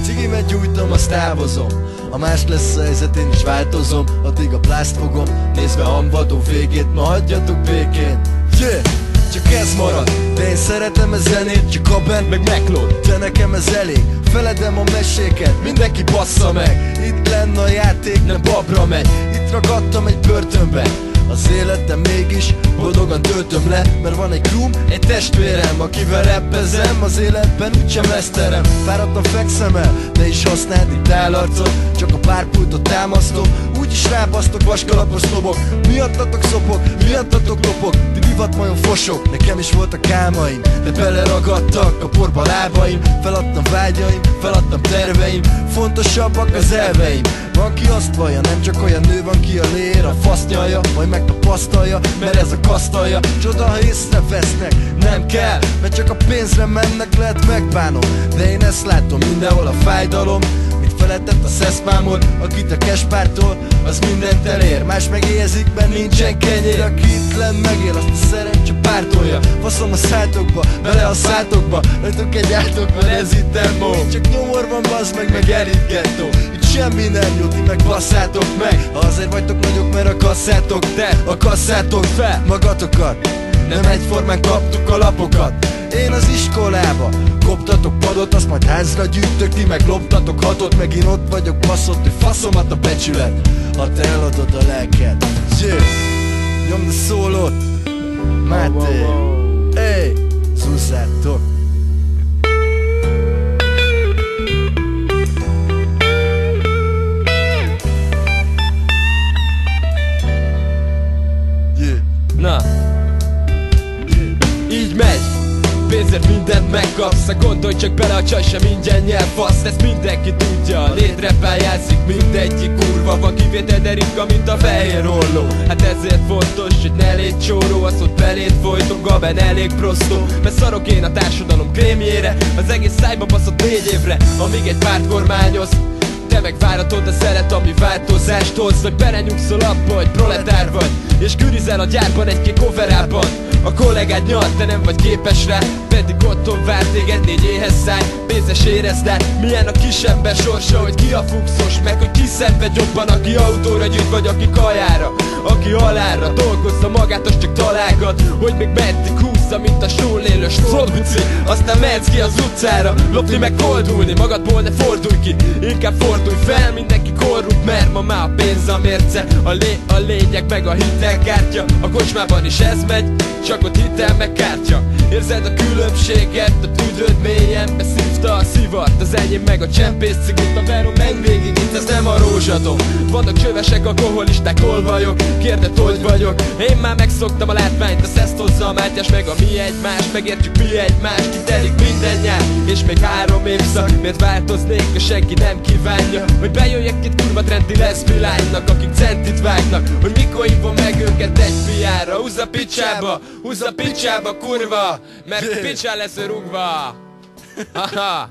Cigimet gyújtom, azt távozom. Ha más lesz a helyzet, én is változom. Addig a blászt fogom, nézve hamvadó végét, ma hagyjatok békén. Csak ez marad, de én szeretem a zenét. Csak a band meg meglód, de nekem ez elég. Feledem a meséket, mindenki bassza meg. Itt lenne a játék, nem babra megy. Itt ragadtam egy börtönbe, az életem mégis boldogan töltöm le. Mert van egy krum, egy testvérem, akivel rappezem. Az életben úgysem veszterem. Fáradtan fekszem el, de is használd itt állarcot. Csak a párpultot támasztom, úgyis rábasztok vaskalapos szobok. Miattatok szopok, miattatok lopok. Ti divatmajon fosok, nekem is voltak álmaim, de beleragadtak a porba lábaim. Feladtam vágyaim, feladtam terveim. Fontosabbak az elveim. Van ki azt vallja, nem csak olyan nő van ki a lér. A fasz nyalja, majd megtapasztalja, mert ez a kasztalja. Csoda, ha észrevesznek, nem kell, mert csak a pénzre mennek, lehet megbánom. De én ezt látom, mindenhol a fájdalom. Mit feletett a szeszpámon, akit a cashpártól, az mindent elér. Más megélyezik, mert nincsen kenyér. Aki itt lenn megél, azt a szerencse pártolja. Faszom a szátokba, bele a szátokba. Rajtok egy átokban, ez itt demo. Csak nyomor van, bazd meg elit gettó. Itt semmi nem jó, ti meg basszátok meg. Ha azért vagytok nagyok, mert a kasszátok, de a kasszátok fel magatokat. Nem egyformán kaptuk a lapokat. Én az iskolába koptatok padot, azt majd házra gyűjtök, ti meg loptatok hatot. Megint ott vagyok baszott, hogy faszomat a becsület. Ha te eladod a lelked, nyomd a szólót, Máté, szúszátok. Na, így megy. Pénzért mindent megkapsz, ha gondolj csak bele, a csaj sem ingyen nyer fasz. Ezt mindenki tudja, létre pályázik mindegyik kurva. Van kivétel, de ritka, mint a fehér olló. Hát ezért fontos, hogy ne légy csóró. Az ott beléd folyton, gaben elég prostó. Mert szarok én a társadalom krémjére. Az egész szájba baszott 4 évre, amíg egy párt kormányoz. Te meg váratod a szeret, ami változást hoz. Vagy belenyugszol abba, hogy proletár vagy, és kürizel a gyárban egy-két coverában. A kollégád nyalt, te nem vagy képes rá, pedig otthon vár téged 4 éhes száj. Pénzes érezd át, milyen a kisember sorsa, hogy ki a fuxos, meg hogy ki szenved jobban, aki autóra gyűjt, vagy aki kajára, aki halálra dolgozza magát, az csak találgat, hogy még meddig húzza, mint a sól élő stródbuci. Aztán mehetsz ki az utcára, lopni meg koldulni, magadból ne fordulj ki, inkább fordulj fel, mindenki korrupt, mert ma már a pénz a mérce. A lényeg meg a hitelkártya, a kocsmában is ez megy, csak ott hitel meg kártya. Érzed a különbséget, a tüdőd mélyen beszívta a szivat. Az enyém meg a csempész cigit, a verom menj végig, itt ez nem a rózsadom. Vannak csövesek, alkoholisták, hol vagyok? Kérdett, hogy vagyok? Én már megszoktam a látványt, a szeszt hozza a Mátyás, meg a mi egymást. Megértjük mi egymást, kitelik minden nyár, és még 3 évszak. Miért változnék, ha senki nem kívánja, hogy bejöjjek itt kurva trendi leszbilánynak, akik centit vágnak, hogy mikor hívom meg őket egy piára. Húzz a picsába, kurva, mert picsá lesz rúgva. Haha.